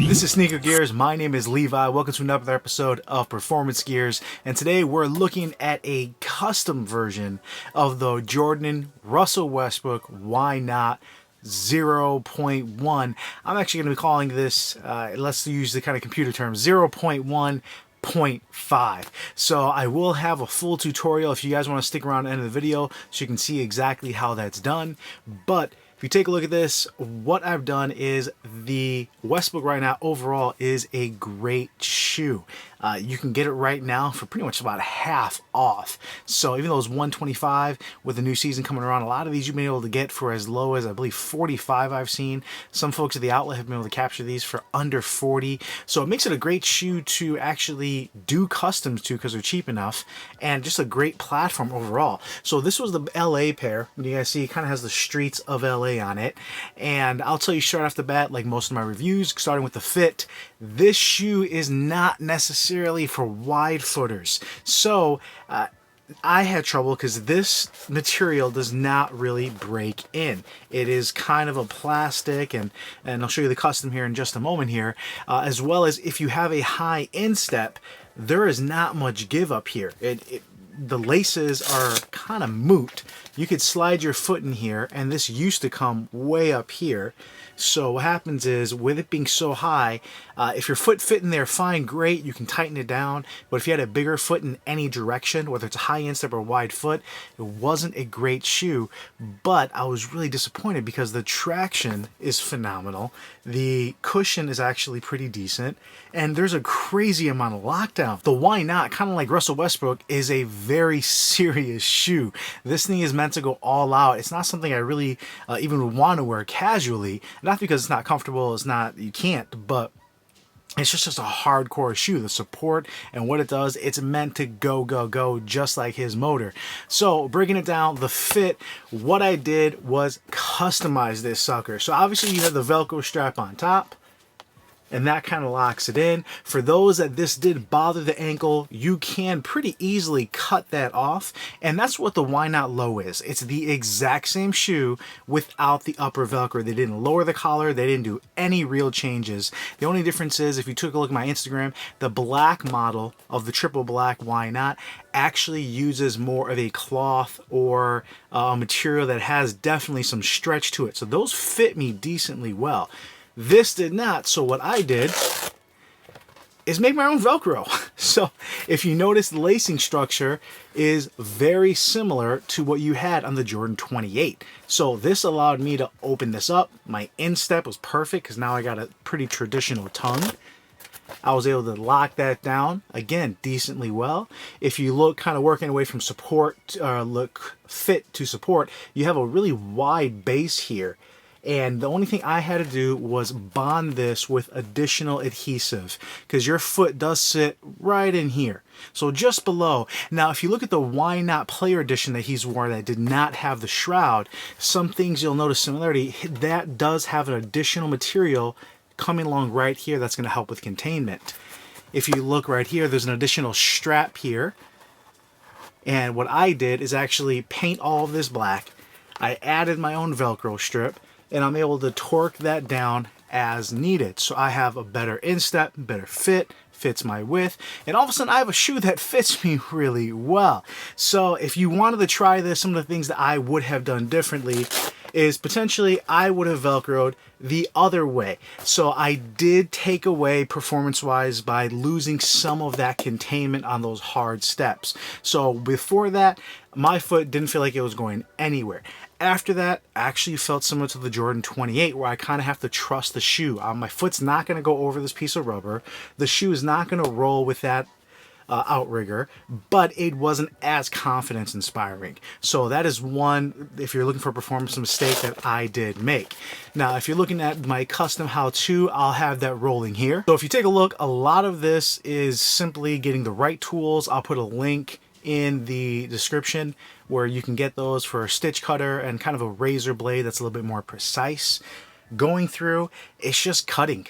This is Sneaker Gears. My name is Levi. Welcome to another episode of Performance Gears. And today we're looking at a custom version of the Jordan Russell Westbrook Why Not 0.1. I'm actually going to be calling this, let's use the kind of computer term, 0.1.5. So I will have a full tutorial if you guys want to stick around to the end of the video so you can see exactly how that's done. But if you take a look at this, what I've done is the Westbrook right now overall is a great shoe. You can get it right now for pretty much about half off. So even though it's $125 with the new season coming around, a lot of these you've been able to get for as low as I believe $45 I've seen. Some folks at the outlet have been able to capture these for under $40. So it makes it a great shoe to actually do customs to because they're cheap enough, and just a great platform overall. So this was the LA pair. You guys see it kind of has the streets of LA on it. And I'll tell you straight off the bat, like most of my reviews, starting with the fit, this shoe is not necessarily for wide footers. So I had trouble because this material does not really break in. It is kind of a plastic, and I'll show you the custom here in just a moment here, as well as if you have a high instep, there is not much give up here. The laces are kind of moot. You could slide your foot in here, and this used to come way up here. So what happens is, with it being so high, if your foot fit in there fine, great, you can tighten it down. But if you had a bigger foot in any direction, whether it's a high instep or wide foot, it wasn't a great shoe. But I was really disappointed because the traction is phenomenal. The cushion is actually pretty decent. And there's a crazy amount of lockdown. The Why Not, kind of like Russell Westbrook, is a very serious shoe. This thing is meant to go all out. It's not something I really even would want to wear casually. Not because it's not comfortable, it's not, you can't, but it's just a hardcore shoe. The support and what it does, it's meant to go, just like his motor. So breaking it down, the fit, what I did was customize this sucker. So obviously you have the Velcro strap on top, and that kind of locks it in. For those that this did bother the ankle, you can pretty easily cut that off, and that's what the Why Not Low is. It's the exact same shoe without the upper Velcro. They didn't lower the collar, they didn't do any real changes. The only difference is, if you took a look at my Instagram, the black model of the triple black Why Not actually uses more of a cloth or a material that has definitely some stretch to it. So those fit me decently well. This did not, so what I did is make my own Velcro. So if you notice, the lacing structure is very similar to what you had on the Jordan 28. So this allowed me to open this up. My instep was perfect because now I got a pretty traditional tongue. I was able to lock that down, again, decently well. If you look kind of working away from support, look fit to support, you have a really wide base here. And the only thing I had to do was bond this with additional adhesive, because your foot does sit right in here. So just below. Now, if you look at the Why Not Player Edition that he's worn that did not have the shroud, some things you'll notice similarity. That does have an additional material coming along right here that's going to help with containment. If you look right here, there's an additional strap here. And what I did is actually paint all of this black. I added my own Velcro strip, and I'm able to torque that down as needed. So I have a better instep, better fit, fits my width, and all of a sudden I have a shoe that fits me really well. So if you wanted to try this, some of the things that I would have done differently is potentially I would have Velcroed the other way. So I did take away performance-wise by losing some of that containment on those hard steps. So before that, my foot didn't feel like it was going anywhere. After that, I actually felt similar to the Jordan 28, where I kind of have to trust the shoe. My foot's not going to go over this piece of rubber. The shoe is not going to roll with that outrigger, but it wasn't as confidence inspiring. So that is one, if you're looking for a performance mistake, that I did make. Now, if you're looking at my custom how-to, I'll have that rolling here. So if you take a look, a lot of this is simply getting the right tools. I'll put a link in the description where you can get those for a stitch cutter and kind of a razor blade that's a little bit more precise. Going through, it's just cutting.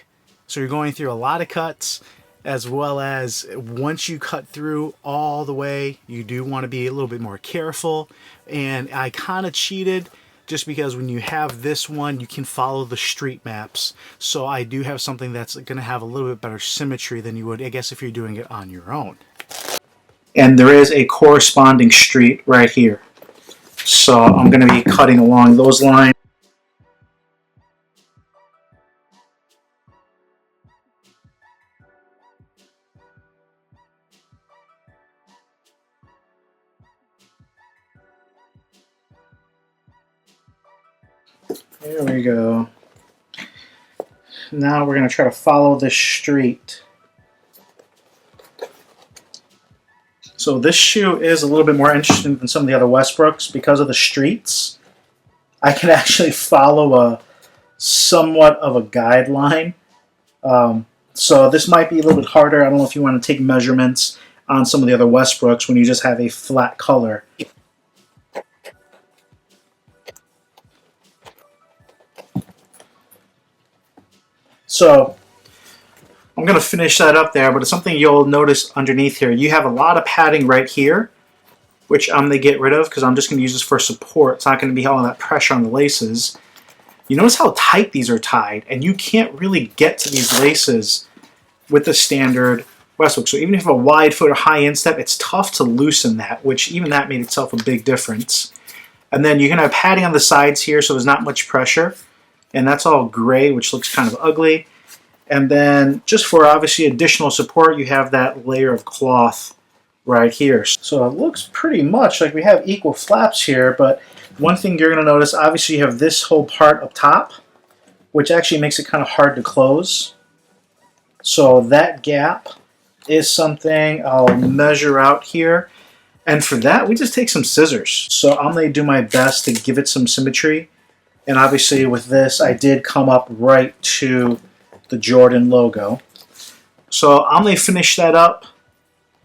So you're going through a lot of cuts, as well as once you cut through all the way, you do want to be a little bit more careful. And I kind of cheated just because when you have this one, you can follow the street maps. So I do have something that's going to have a little bit better symmetry than you would, I guess, if you're doing it on your own. And there is a corresponding street right here. So I'm going to be cutting along those lines. There we go. Now we're going to try to follow this street. So this shoe is a little bit more interesting than some of the other Westbrooks because of the streets. I can actually follow a somewhat of a guideline. So this might be a little bit harder. I don't know if you want to take measurements on some of the other Westbrooks when you just have a flat color. So I'm going to finish that up there, but it's something you'll notice underneath here. You have a lot of padding right here, which I'm going to get rid of because I'm just going to use this for support. It's not going to be all that pressure on the laces. You notice how tight these are tied, and you can't really get to these laces with the standard Westbrook. So even if you have a wide foot or high instep, it's tough to loosen that, which even that made itself a big difference. And then you're going to have padding on the sides here, so there's not much pressure. And that's all gray, which looks kind of ugly. And then just for obviously additional support, you have that layer of cloth right here. So it looks pretty much like we have equal flaps here, but one thing you're going to notice, obviously you have this whole part up top, which actually makes it kind of hard to close. So that gap is something I'll measure out here. And for that, we just take some scissors. So I'm going to do my best to give it some symmetry. And obviously with this, I did come up right to the Jordan logo. So I'm going to finish that up.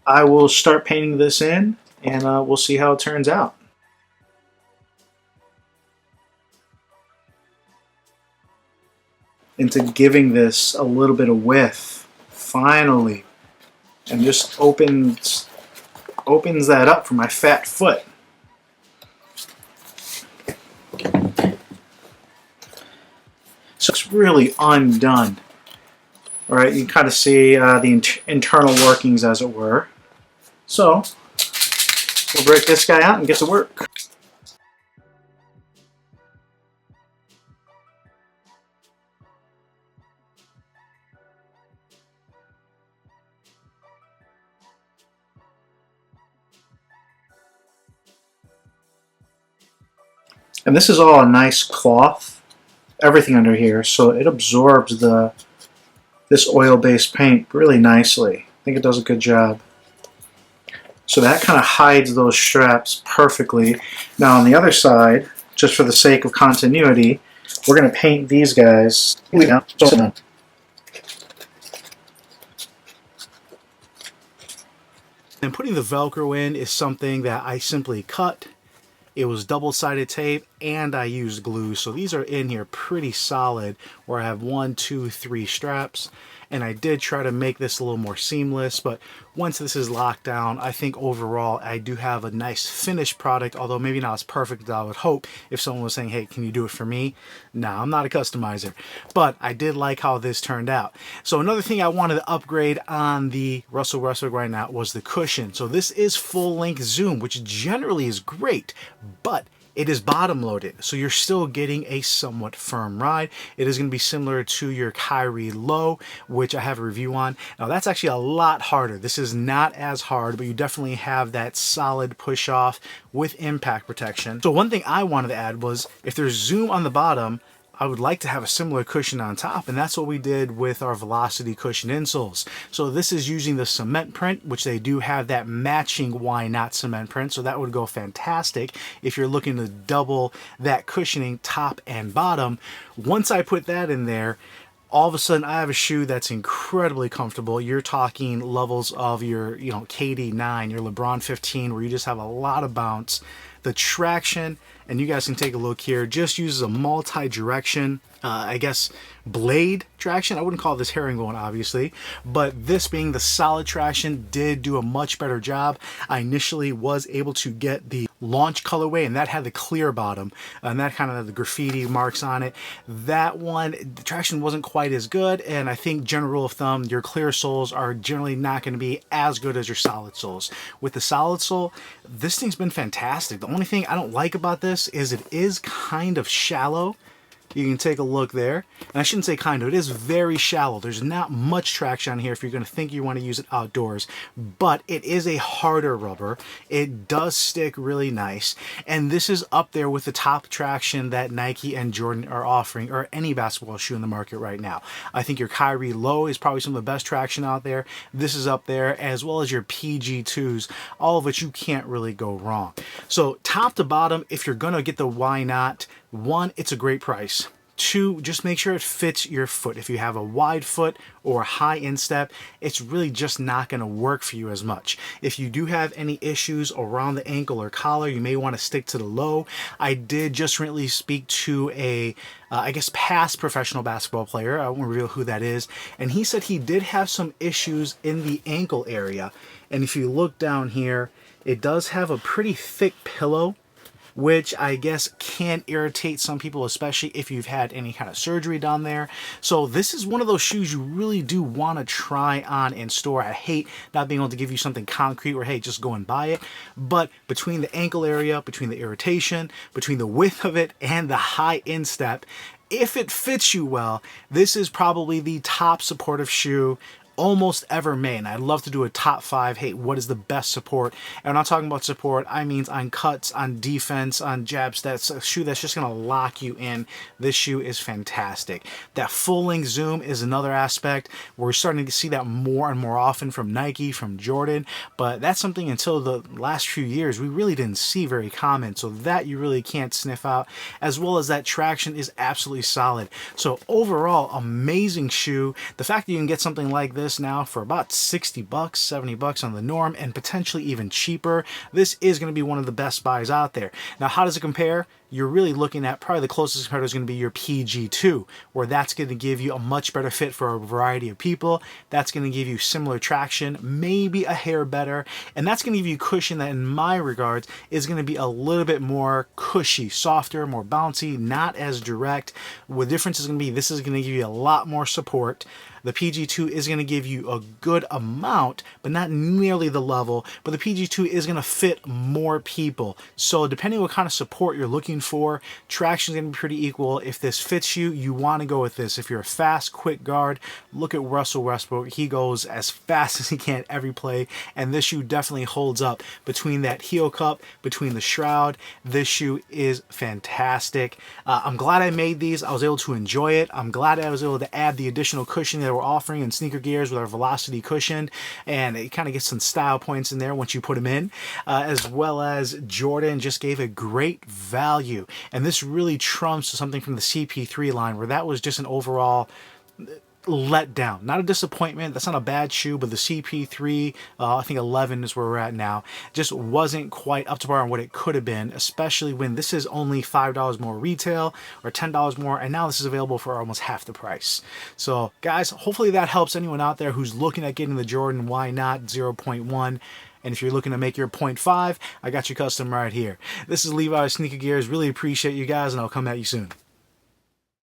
I will start painting this in, and we'll see how it turns out. Into giving this a little bit of width, finally, and just opens that up for my fat foot. So it's really undone. All right, you can kind of see the internal workings, as it were. So we'll break this guy out and get to work. And this is all a nice cloth, everything under here, so it absorbs this oil-based paint really nicely. I think it does a good job. So that kind of hides those straps perfectly. Now on the other side, just for the sake of continuity, we're going to paint these guys. And putting the Velcro in is something that I simply cut. It was double-sided tape, and I used glue. So these are in here pretty solid, where I have 1, 2, 3 straps. And I did try to make this a little more seamless, but once this is locked down, I think overall I do have a nice finished product, although maybe not as perfect as I would hope if someone was saying, hey, can you do it for me? No, I'm not a customizer, but I did like how this turned out. So another thing I wanted to upgrade on the Russel Westbrook right now was the cushion. So this is full-length zoom, which generally is great, but it is bottom loaded, so you're still getting a somewhat firm ride. It is going to be similar to your Kyrie Low, which I have a review on. Now that's actually a lot harder. This is not as hard, but you definitely have that solid push off with impact protection. So one thing I wanted to add was if there's zoom on the bottom, I would like to have a similar cushion on top, and that's what we did with our Velocity cushion insoles. So this is using the cement print, which they do have that matching Why Not cement print, so that would go fantastic if you're looking to double that cushioning top and bottom. Once I put that in there, all of a sudden I have a shoe that's incredibly comfortable. You're talking levels of your, KD 9, your LeBron 15, where you just have a lot of bounce. The traction, and you guys can take a look here, just uses a multi-direction I guess, blade traction. I wouldn't call this herringbone, obviously, but this being the solid traction did do a much better job. I initially was able to get the launch colorway, and that had the clear bottom, and that kind of had the graffiti marks on it. That one, the traction wasn't quite as good, and I think general rule of thumb, your clear soles are generally not going to be as good as your solid soles. With the solid sole, this thing's been fantastic. The only thing I don't like about this is it is kind of shallow. You can take a look there. And I shouldn't say kind of, it is very shallow. There's not much traction on here if you're going to think you want to use it outdoors, but it is a harder rubber. It does stick really nice. And this is up there with the top traction that Nike and Jordan are offering, or any basketball shoe in the market right now. I think your Kyrie Low is probably some of the best traction out there. This is up there, as well as your PG2s, all of which you can't really go wrong. So top to bottom, if you're going to get the Why Not, one, it's a great price. Two, just make sure it fits your foot. If you have a wide foot or a high instep, it's really just not going to work for you as much. If you do have any issues around the ankle or collar, you may want to stick to the low. I did just recently speak to a I guess past professional basketball player. I won't reveal who that is. And he said he did have some issues in the ankle area. And if you look down here, it does have a pretty thick pillow, which I guess can irritate some people, especially if you've had any kind of surgery done there. So this is one of those shoes you really do want to try on in store. I hate not being able to give you something concrete where, hey, just go and buy it. But between the ankle area, between the irritation, between the width of it, and the high instep, if it fits you well, this is probably the top supportive shoe almost ever made. And I'd love to do a top 5. Hey, what is the best support? And I'm not talking about support, I mean on cuts, on defense, on jab steps, a shoe that's just going to lock you in. This shoe is fantastic. That full length zoom is another aspect. We're starting to see that more and more often from Nike, from Jordan, but that's something until the last few years we really didn't see very common. So that you really can't sniff out, as well as that traction is absolutely solid. So overall, amazing shoe. The fact that you can get something like this now for about 60 bucks, 70 bucks on the norm, and potentially even cheaper, this is going to be one of the best buys out there. Now, how does it compare? You're really looking at probably the closest competitor is going to be your PG2, where that's going to give you a much better fit for a variety of people. That's going to give you similar traction, maybe a hair better, and that's going to give you cushion that in my regards is going to be a little bit more cushy, softer, more bouncy, not as direct. The difference is going to be this is going to give you a lot more support. The PG2 is going to give you a good amount, but not nearly the level, but the PG2 is going to fit more people. So depending on what kind of support you're looking for, traction is going to be pretty equal. If this fits you, you want to go with this. If you're a fast, quick guard, look at Russel Westbrook. He goes as fast as he can every play, and this shoe definitely holds up. Between that heel cup, between the shroud, this shoe is fantastic. I'm glad I made these. I was able to enjoy it. I'm glad I was able to add the additional cushion that we're offering in sneaker gears with our velocity cushion, and it kind of gets some style points in there once you put them in, as well as Jordan just gave a great value, and this really trumps something from the CP3 line where that was just an overall let down, not a disappointment. That's not a bad shoe, but the CP3, I think 11 is where we're at now, just wasn't quite up to par on what it could have been, especially when this is only $5 more retail or $10 more, and now this is available for almost half the price. So guys, hopefully that helps anyone out there who's looking at getting the Jordan Why Not 0.1. And if you're looking to make your 0.5, I got your custom right here. This is Levi Sneaker Gears. Really appreciate you guys, and I'll come at you soon.